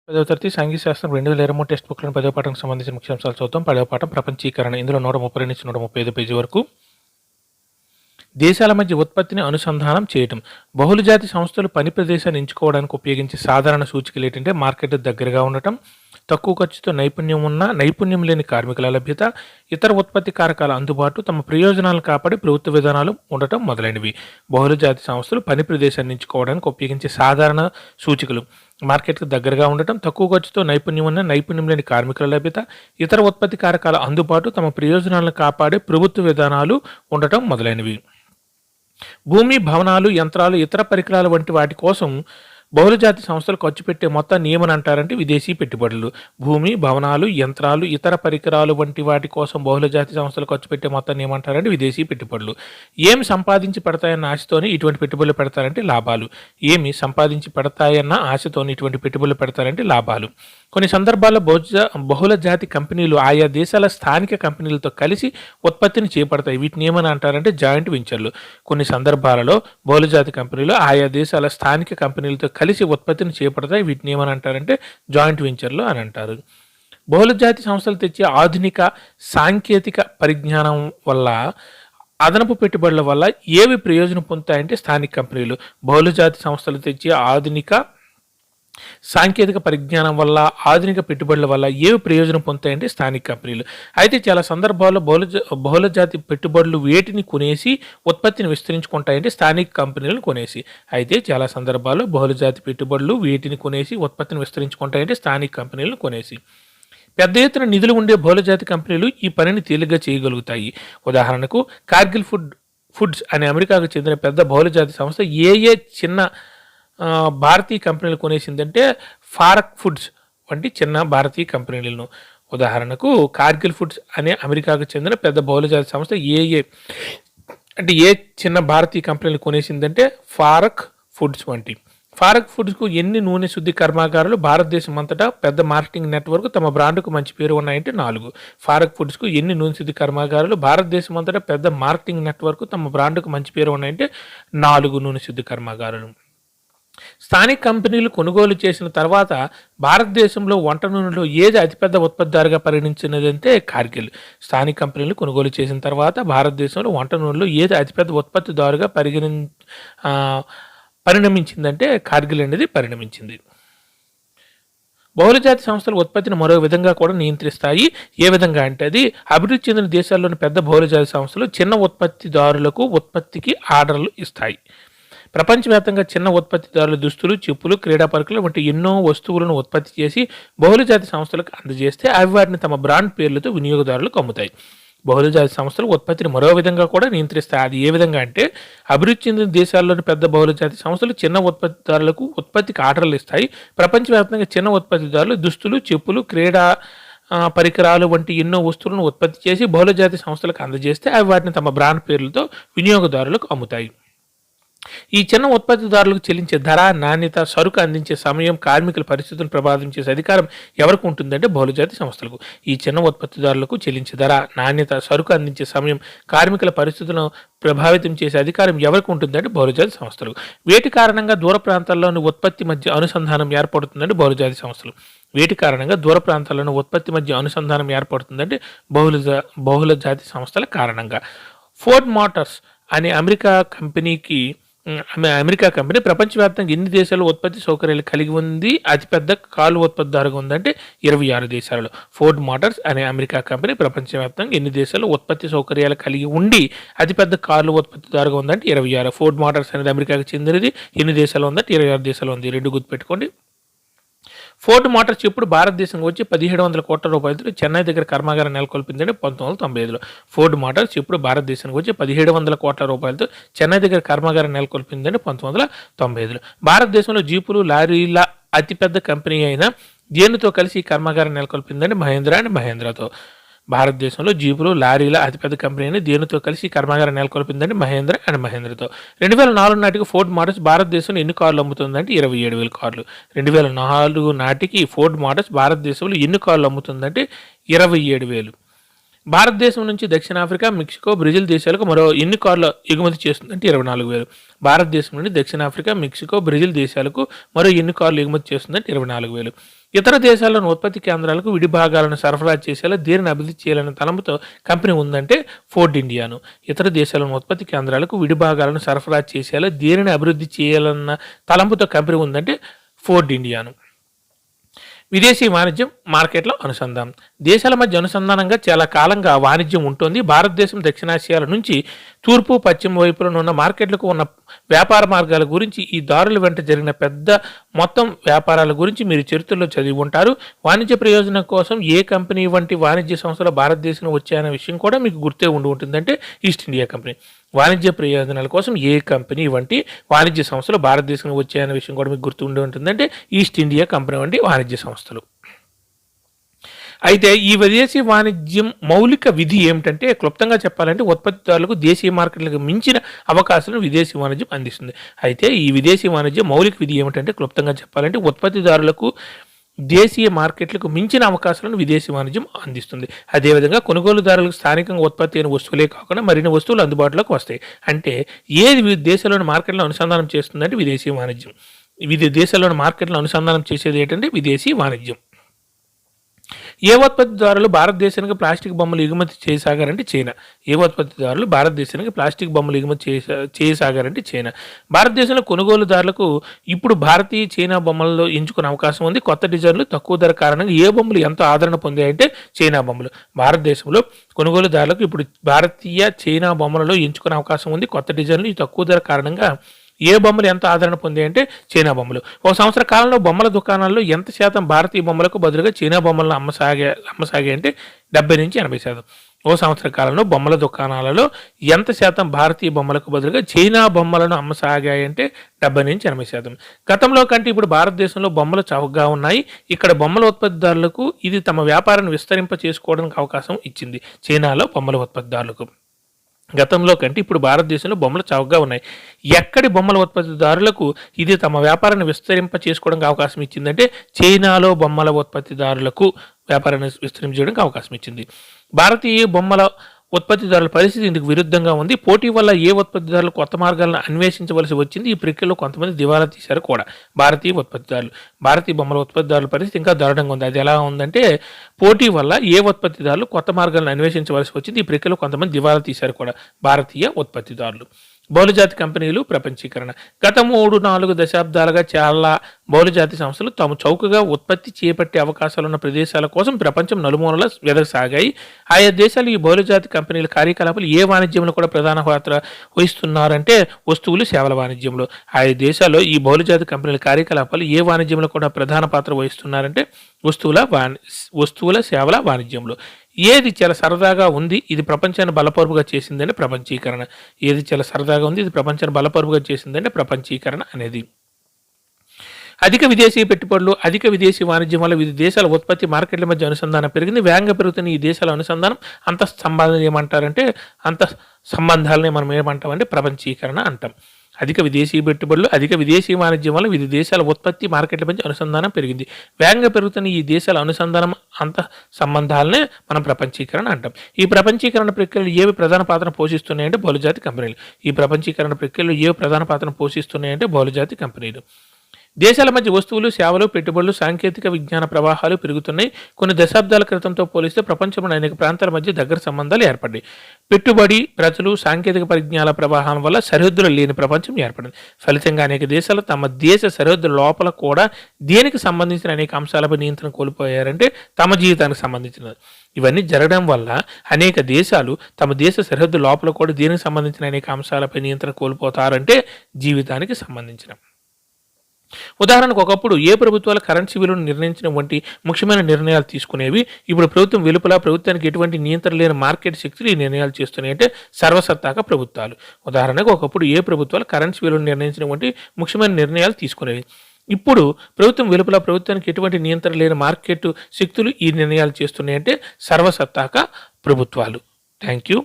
10వ తరగతి సాంఘిక శాస్త్రం 2023 టెక్స్ట్ బుక్లోని 10వ పాఠానికి సంబంధించిన ముఖ్యాంశాలు చూద్దాం. 10వ పాఠం ప్రపంచీకరణ. ఇందులో 130 నుంచి 135 పేజీ వరకు దేశాల మధ్య ఉత్పత్తిని అనుసంధానం చేయటం. బహుళజాతి సంస్థలు పని ప్రదేశాన్ని ఎంచుకోవడానికి ఉపయోగించే సాధారణ సూచికలు ఏంటంటే మార్కెట్ దగ్గరగా ఉండటం, తక్కువ ఖర్చుతో నైపుణ్యం లేని కార్మికుల లభ్యత, ఇతర ఉత్పత్తి కారకాల అందుబాటు, తమ ప్రయోజనాలను కాపాడే ప్రభుత్వ విధానాలు ఉండటం మొదలైనవి. బహుళజాతి సంస్థలు పని ప్రదేశాన్ని ఎంచుకోవడానికి ఉపయోగించే సాధారణ సూచికలు మార్కెట్కి దగ్గరగా ఉండటం, తక్కువ ఖర్చుతో నైపుణ్యం లేని కార్మికుల లభ్యత, ఇతర ఉత్పత్తి కారకాల అందుబాటు, తమ ప్రయోజనాలను కాపాడే ప్రభుత్వ విధానాలు ఉండటం మొదలైనవి. భూమి, భవనాలు, యంత్రాలు, ఇతర పరికరాలు వంటి వాటి కోసం బహుళజాతి సంస్థలు ఖర్చు పెట్టే మొత్తాన్ని ఏమని అంటారంటే విదేశీ పెట్టుబడులు. భూమి, భవనాలు, యంత్రాలు, ఇతర పరికరాలు వంటి వాటి కోసం బహుళజాతి సంస్థలు ఖర్చు పెట్టే మొత్తాన్ని ఏమంటారంటే విదేశీ పెట్టుబడులు. ఏమి సంపాదించి పెడతాయన్న ఆశతోని ఇటువంటి పెట్టుబడులు పెడతారంటే లాభాలు. ఏమి సంపాదించి పెడతాయన్న ఆశతోని ఇటువంటి పెట్టుబడులు పెడతారంటే లాభాలు. కొన్ని సందర్భాల్లో బహుళజాతి కంపెనీలు ఆయా దేశాల స్థానిక కంపెనీలతో కలిసి ఉత్పత్తిని చేపడతాయి. వీటిని ఏమని అంటారంటే జాయింట్ వెంచర్లు. కొన్ని సందర్భాలలో బహుళజాతి కంపెనీలు ఆయా దేశాల స్థానిక కంపెనీలతో కలిసి ఉత్పత్తిని చేపడతాయి. వీటిని ఏమని అంటారంటే జాయింట్ వెంచర్లు అని అంటారు. బహుళజాతి సంస్థలు తెచ్చే ఆధునిక సాంకేతిక పరిజ్ఞానం వల్ల, అదనపు పెట్టుబడుల వల్ల ఏవి ప్రయోజనం పొందుతాయంటే స్థానిక కంపెనీలు. బహుళజాతి సంస్థలు తెచ్చే ఆధునిక సాంకేతిక పరిజ్ఞానం వల్ల, ఆధునిక పెట్టుబడుల వల్ల ఏవి ప్రయోజనం పొందుతాయంటే స్థానిక కంపెనీలు. అయితే చాలా సందర్భాల్లో బహుళజాతి పెట్టుబడులు వేటిని కొనేసి ఉత్పత్తిని విస్తరించుకుంటాయంటే స్థానిక కంపెనీలను కొనేసి. అయితే చాలా సందర్భాల్లో బహుళజాతి పెట్టుబడులు వేటిని కొనేసి ఉత్పత్తిని విస్తరించుకుంటాయంటే స్థానిక కంపెనీలను కొనేసి. పెద్ద ఎత్తున నిధులు ఉండే బహుళజాతి కంపెనీలు ఈ పనిని తేలిగ్గా చేయగలుగుతాయి. ఉదాహరణకు కార్గిల్ ఫుడ్స్ అనే అమెరికాకు చెందిన పెద్ద బహుళజాతి సంస్థ ఏ చిన్న భారతీయ కంపెనీలు కొనేసిందంటే ఫారక్ ఫుడ్స్ వంటి చిన్న భారతీయ కంపెనీలను. ఉదాహరణకు కార్గిల్ ఫుడ్స్ అనే అమెరికాకు చెందిన పెద్ద బహుళజాతి సంస్థ ఏ చిన్న భారతీయ కంపెనీలు కొనేసిందంటే ఫారక్ ఫుడ్స్ వంటి. ఫారక్ ఫుడ్స్కు ఎన్ని నూనె శుద్ధి కర్మాగారాలు భారతదేశం అంతటా పెద్ద మార్కెటింగ్ నెట్వర్క్ తమ బ్రాండ్కు మంచి పేరు ఉన్నాయంటే 4. ఫారక్ ఫుడ్స్కు ఎన్ని నూనె శుద్ధి కర్మాగారాలు భారతదేశం అంతటా పెద్ద మార్కెటింగ్ నెట్వర్క్ తమ బ్రాండ్కు మంచి పేరు ఉన్నాయంటే 4 నూనె శుద్ధి కర్మాగారాలు. స్థానిక కంపెనీలు కొనుగోలు చేసిన తర్వాత భారతదేశంలో వంట నూనెలో ఏది అతిపెద్ద ఉత్పత్తిదారుగా పరిగణించినదంటే కార్గిల్. స్థానిక కంపెనీలు కొనుగోలు చేసిన తర్వాత భారతదేశంలో వంట నూనెలో ఏది అతిపెద్ద ఉత్పత్తిదారుగా పరిణమించిందంటే కార్గిల్ అనేది పరిణమించింది. బహుళజాతి సంస్థలు ఉత్పత్తిని మరో విధంగా కూడా నియంత్రిస్తాయి. ఏ విధంగా అంటే అది అభివృద్ధి చెందిన దేశాల్లోని పెద్ద బహుళజాతి సంస్థలు చిన్న ఉత్పత్తిదారులకు ఉత్పత్తికి ఆర్డర్లు ఇస్తాయి. ప్రపంచవ్యాప్తంగా చిన్న ఉత్పత్తిదారులు దుస్తులు, చెప్పులు, క్రీడా పరికరాలు వంటి ఎన్నో వస్తువులను ఉత్పత్తి చేసి బహుళజాతి సంస్థలకు అందజేస్తే అవి వాటిని తమ బ్రాండ్ పేర్లతో వినియోగదారులకు అమ్ముతాయి. బహుళజాతి సంస్థలు ఉత్పత్తిని మరో విధంగా కూడా నియంత్రిస్తాయి. అది ఏ విధంగా అంటే అభివృద్ధి చెందిన దేశాల్లోని పెద్ద బహుళజాతి సంస్థలు చిన్న ఉత్పత్తిదారులకు ఉత్పత్తికి ఆర్డర్లు ఇస్తాయి. ప్రపంచవ్యాప్తంగా చిన్న ఉత్పత్తిదారులు దుస్తులు, చెప్పులు, క్రీడా పరికరాలు వంటి ఎన్నో వస్తువులను ఉత్పత్తి చేసి బహుళజాతి సంస్థలకు అందజేస్తే అవి వాటిని తమ బ్రాండ్ పేర్లతో వినియోగదారులకు అమ్ముతాయి. ఈ చిన్న ఉత్పత్తిదారులకు చెల్లించే ధర, నాణ్యత, సరుకు అందించే సమయం, కార్మికుల పరిస్థితులను ప్రభావితం చేసే అధికారం ఎవరికి ఉంటుందంటే బహుళజాతి సంస్థలకు. ఈ చిన్న ఉత్పత్తిదారులకు చెల్లించే ధర, నాణ్యత, సరుకు అందించే సమయం, కార్మికుల పరిస్థితులను ప్రభావితం చేసే అధికారం ఎవరికి ఉంటుందంటే బహుళజాతి సంస్థలు. వేటి కారణంగా దూర ప్రాంతాల్లోని ఉత్పత్తి మధ్య అనుసంధానం ఏర్పడుతుందంటే బహుళజాతి సంస్థలు. వేటి కారణంగా దూర ప్రాంతాల్లోని ఉత్పత్తి మధ్య అనుసంధానం ఏర్పడుతుందంటే బహుళజాతి సంస్థల కారణంగా. ఫోర్డ్ మోటార్స్ అనే అమెరికా కంపెనీ ప్రపంచవ్యాప్తంగా ఎన్ని దేశాల్లో ఉత్పత్తి సౌకర్యాలు కలిగి ఉంది? అతిపెద్ద కార్ల ఉత్పత్తిదారుగా ఉందంటే 26 దేశాలలో. ఫోర్డ్ మోటార్స్ అనే అమెరికా కంపెనీ ప్రపంచవ్యాప్తంగా ఎన్ని దేశాల్లో ఉత్పత్తి సౌకర్యాలు కలిగి ఉండి అతిపెద్ద కార్ల ఉత్పత్తిదారుగా ఉందంటే 26. ఫోర్డ్ మోటార్స్ అనేది అమెరికాకి చెందినది. ఎన్ని దేశాలు ఉందంటే 26 దేశాలు ఉంది. 2 గుర్తుపెట్టుకోండి. ఫోర్డ్ మోటార్స్ ఇప్పుడు భారతదేశంకి వచ్చి 1700 కోట్ల రూపాయలతో చెన్నై దగ్గర కర్మాగారం నెలకొల్పిందని 1995లో. ఫోర్డ్ మోటార్స్ ఇప్పుడు భారతదేశానికి వచ్చి 1700 కోట్ల రూపాయలతో చెన్నై దగ్గర కర్మాగారం నెలకొల్పిందని 1995లో. భారతదేశంలో జీపులు, లారీల అతిపెద్ద కంపెనీ అయిన దేనితో కలిసి ఈ కర్మాగారం నెలకొల్పిందని మహేంద్రతో. భారతదేశంలో జీపులు, లారీల అతిపెద్ద కంపెనీ అయిన దేనితో కలిసి కర్మాగారం నెలకొల్పిందని మహేంద్రతో. 2004 నాటికి ఫోర్డ్ మోటార్స్ భారతదేశంలో ఎన్ని కార్లు అమ్ముతుందంటే 27,000 కార్లు. 2004 నాటికి ఫోర్డ్ మోటార్స్ భారతదేశంలో ఎన్ని కార్లు అమ్ముతుందంటే 27,000. భారతదేశం నుంచి దక్షిణాఫ్రికా, మెక్సికో, బ్రెజిల్ దేశాలకు మరో ఎన్ని కార్లు ఎగుమతి చేస్తుందంటే 24,000. భారతదేశం నుండి దక్షిణాఫ్రికా, మెక్సికో, బ్రెజిల్ దేశాలకు మరో ఎన్ని కార్లు ఎగుమతి చేస్తుందంటే 24,000. ఇతర దేశాల్లోని ఉత్పత్తి కేంద్రాలకు విడి భాగాలను సరఫరా చేసేలా దేనిని అభివృద్ధి చేయాలనే తలంపుతో కంపెనీ ఉందంటే ఫోర్డ్ ఇండియాను. ఇతర దేశాల్లోని ఉత్పత్తి కేంద్రాలకు విడి భాగాలను సరఫరా చేసేలా దేనిని అభివృద్ధి చేయాలన్న తలంపుతో కంపెనీ ఉందంటే ఫోర్డ్ ఇండియాను. విదేశీ వాణిజ్యం మార్కెట్ల అనుసంధానం. దేశాల మధ్య అనుసంధానంగా చాలా కాలంగా వాణిజ్యం ఉంటుంది. భారతదేశం దక్షిణాసియాల నుంచి తూర్పు పశ్చిమ వైపులను ఉన్న మార్కెట్లకు ఉన్న వ్యాపార మార్గాల గురించి, ఈ దారుల వెంట జరిగిన పెద్ద మొత్తం వ్యాపారాల గురించి మీరు చరిత్రలో చదివి ఉంటారు. వాణిజ్య ప్రయోజనం కోసం ఏ కంపెనీ వంటి వాణిజ్య సంస్థలు భారతదేశంలో వచ్చాయనే విషయం కూడా మీకు గుర్తే ఉండి ఉంటుందంటే ఈస్ట్ ఇండియా కంపెనీ. వాణిజ్య ప్రయోజనాల కోసం ఏ కంపెనీ వంటి వాణిజ్య సంస్థలు భారతదేశంలో వచ్చాయనే విషయం కూడా మీకు గుర్తు ఉండి ఉంటుందంటే ఈస్ట్ ఇండియా కంపెనీ వంటి వాణిజ్య సంస్థలు. అయితే ఈ విదేశీ వాణిజ్యం మౌలిక విధి ఏమిటంటే, క్లుప్తంగా చెప్పాలంటే ఉత్పత్తిదారులకు దేశీయ మార్కెట్లకు మించిన అవకాశాలను విదేశీ వాణిజ్యం అందిస్తుంది. అయితే ఈ విదేశీ వాణిజ్యం మౌలిక విధి ఏమిటంటే, క్లుప్తంగా చెప్పాలంటే ఉత్పత్తిదారులకు దేశీయ మార్కెట్లకు మించిన అవకాశాలను విదేశీ వాణిజ్యం అందిస్తుంది. అదేవిధంగా కొనుగోలుదారులకు స్థానికంగా ఉత్పత్తి అయిన వస్తువులే కాకుండా మరిన్ని వస్తువులు అందుబాటులోకి వస్తాయి. అంటే ఏది దేశంలోని మార్కెట్లో అనుసంధానం చేస్తుందంటే విదేశీ వాణిజ్యం. దేశాల్లోని మార్కెట్లో అనుసంధానం చేసేది ఏంటంటే విదేశీ వాణిజ్యం. ఏ ఉత్పత్తిదారులు భారతదేశానికి ప్లాస్టిక్ బొమ్మలు ఎగుమతి చేయసాగారంటే చైనా. ఏ ఉత్పత్తిదారులు భారతదేశానికి ప్లాస్టిక్ బొమ్మలు ఎగుమతి చేయసాగారంటే చైనా. భారతదేశంలో కొనుగోలుదారులకు ఇప్పుడు భారతీయ చైనా బొమ్మలలో ఎంచుకునే అవకాశం ఉంది. కొత్త డిజైన్లు తక్కువ ధర కారణంగా ఏ బొమ్మలు ఎంతో ఆదరణ పొందాయంటే చైనా బొమ్మలు. భారతదేశంలో కొనుగోలుదారులకు ఇప్పుడు భారతీయ చైనా బొమ్మలలో ఎంచుకునే అవకాశం ఉంది. కొత్త డిజైన్లు తక్కువ ధర కారణంగా ఏ బొమ్మలు ఎంత ఆదరణ పొందాయంటే చైనా బొమ్మలు. ఒక సంవత్సర కాలంలో బొమ్మల దుకాణాల్లో ఎంత శాతం భారతీయ బొమ్మలకు బదులుగా చైనా బొమ్మలను అమ్మసాగే అంటే 70-80%. ఓ సంవత్సర కాలంలో బొమ్మల దుకాణాలలో ఎంత శాతం భారతీయ బొమ్మలకు బదులుగా చైనా బొమ్మలను అమ్మసాగాయంటే 70-80%. గతంలో కంటే ఇప్పుడు భారతదేశంలో బొమ్మలు చౌకగా ఉన్నాయి. ఇక్కడ బొమ్మల ఉత్పత్తిదారులకు ఇది తమ వ్యాపారాన్ని విస్తరింప చేసుకోవడానికి అవకాశం ఇచ్చింది. చైనాలో బొమ్మల ఉత్పత్తిదారులకు గతంలో కంటే ఇప్పుడు భారతదేశంలో బొమ్మలు చౌకగా ఉన్నాయి. ఎక్కడి బొమ్మల ఉత్పత్తిదారులకు ఇది తమ వ్యాపారాన్ని విస్తరింప చేసుకోవడానికి అవకాశం ఇచ్చిందంటే చైనాలో బొమ్మల ఉత్పత్తిదారులకు వ్యాపారాన్ని విస్తరించడానికి అవకాశం ఇచ్చింది. భారతీయ బొమ్మల ఉత్పత్తిదారుల పరిస్థితి ఇందుకు విరుద్ధంగా ఉంది. పోటీ వల్ల ఏ ఉత్పత్తిదారులు కొత్త మార్గాలను అన్వేషించవలసి వచ్చింది. ఈ ప్రక్రియలో కొంతమంది దివాలా తీశారు కూడా. భారతీయ బొమ్మల ఉత్పత్తిదారుల పరిస్థితి ఇంకా దారుణంగా ఉంది. అది ఎలా ఉందంటే, పోటీ వల్ల ఏ ఉత్పత్తిదారులు కొత్త మార్గాలను అన్వేషించవలసి వచ్చింది. ఈ ప్రక్రియలో కొంతమంది దివాలా తీశారు కూడా భారతీయ ఉత్పత్తిదారులు. బహుళజాతి కంపెనీలు ప్రపంచీకరణ. గత 3-4 దశాబ్దాలుగా చాలా బహుళజాతి సంస్థలు తాము చౌకగా ఉత్పత్తి చేపట్టే అవకాశాలున్న ప్రదేశాల కోసం ప్రపంచం నలుమూలలా వెదకసాగాయి. ఆయా దేశాలు ఈ బహుళజాతి కంపెనీల కార్యకలాపాలు ఏ వాణిజ్యంలో కూడా ప్రధాన పాత్ర వహిస్తున్నారంటే వస్తువులు సేవల వాణిజ్యంలో. ఆయా దేశాల్లో ఈ బహుళజాతి కంపెనీల కార్యకలాపాలు ఏ వాణిజ్యంలో కూడా ప్రధాన పాత్ర వహిస్తున్నారంటే వస్తువుల సేవల వాణిజ్యంలో. ఏది చాలా సరదాగా ఉంది, ఇది ప్రపంచాన్ని బలపరుపుగా చేసిందంటే ప్రపంచీకరణ. ఏది చాలా సరదాగా ఉంది, ఇది ప్రపంచాన్ని బలపరుపుగా చేసిందంటే ప్రపంచీకరణ అనేది. అధిక విదేశీ పెట్టుబడులు, అధిక విదేశీ వాణిజ్యం వల్ల వివిధ దేశాల ఉత్పత్తి మార్కెట్ల మధ్య అనుసంధానం పెరిగింది. వేగంగా పెరుగుతున్న ఈ దేశాల అనుసంధానం అంత సంబంధాలు ఏమంటారంటే సంబంధాలని మనం ఏమంటామంటే ప్రపంచీకరణ అంటాం. అధిక విదేశీ పెట్టుబడులు, అధిక విదేశీ వాణిజ్యం వల్ల వివిధ దేశాల ఉత్పత్తి మార్కెట్ల మధ్య అనుసంధానం పెరిగింది. వేగంగా పెరుగుతున్న ఈ దేశాల అనుసంధానం అంత సంబంధాలనే మనం ప్రపంచీకరణ అంటాం. ఈ ప్రపంచీకరణ ప్రక్రియలు ఏవి ప్రధాన పాత్ర పోషిస్తున్నాయంటే బహుళజాతి కంపెనీలు. ఈ ప్రపంచీకరణ ప్రక్రియలు ఏవి ప్రధాన పాత్ర పోషిస్తున్నాయంటే బహుళజాతి కంపెనీలు. దేశాల మధ్య వస్తువులు, సేవలు, పెట్టుబడులు, సాంకేతిక విజ్ఞాన ప్రవాహాలు పెరుగుతున్నాయి. కొన్ని దశాబ్దాల క్రితంతో పోలిస్తే ప్రపంచంలోని అనేక ప్రాంతాల మధ్య దగ్గర సంబంధాలు ఏర్పడ్డాయి. పెట్టుబడి, ప్రజలు, సాంకేతిక పరిజ్ఞానాల ప్రవాహం వల్ల సరిహద్దులు లేని ప్రపంచం ఏర్పడింది. ఫలితంగా అనేక దేశాలు తమ దేశ సరిహద్దుల లోపల కూడా దేనికి సంబంధించిన అనేక అంశాలపై నియంత్రణ కోల్పోయారంటే తమ జీవితానికి సంబంధించినది. ఇవన్నీ జరగడం వల్ల అనేక దేశాలు తమ దేశ సరిహద్దు లోపల కూడా దేనికి సంబంధించిన అనేక అంశాలపై నియంత్రణ కోల్పోతారంటే జీవితానికి సంబంధించిన. ఉదాహరణకు ఒకప్పుడు ఏ ప్రభుత్వాలు కరెన్సీ విలువను నిర్ణయించిన వంటి ముఖ్యమైన నిర్ణయాలు తీసుకునేవి. ఇప్పుడు ప్రభుత్వం వెలుపల ప్రభుత్వానికి ఎటువంటి నియంత్రణ లేని మార్కెట్ శక్తులు ఈ నిర్ణయాలు చేస్తున్నాయి అంటే సర్వసత్తాక ప్రభుత్వాలు. ఉదాహరణకు ఒకప్పుడు ఏ ప్రభుత్వాలు కరెన్సీ విలువను నిర్ణయించిన వంటి ముఖ్యమైన నిర్ణయాలు తీసుకునేవి. ఇప్పుడు ప్రభుత్వం వెలుపల ప్రభుత్వానికి ఎటువంటి నియంత్రణ లేని మార్కెట్ శక్తులు ఈ నిర్ణయాలు చేస్తున్నాయంటే సర్వసత్తాక ప్రభుత్వాలు. Thank you.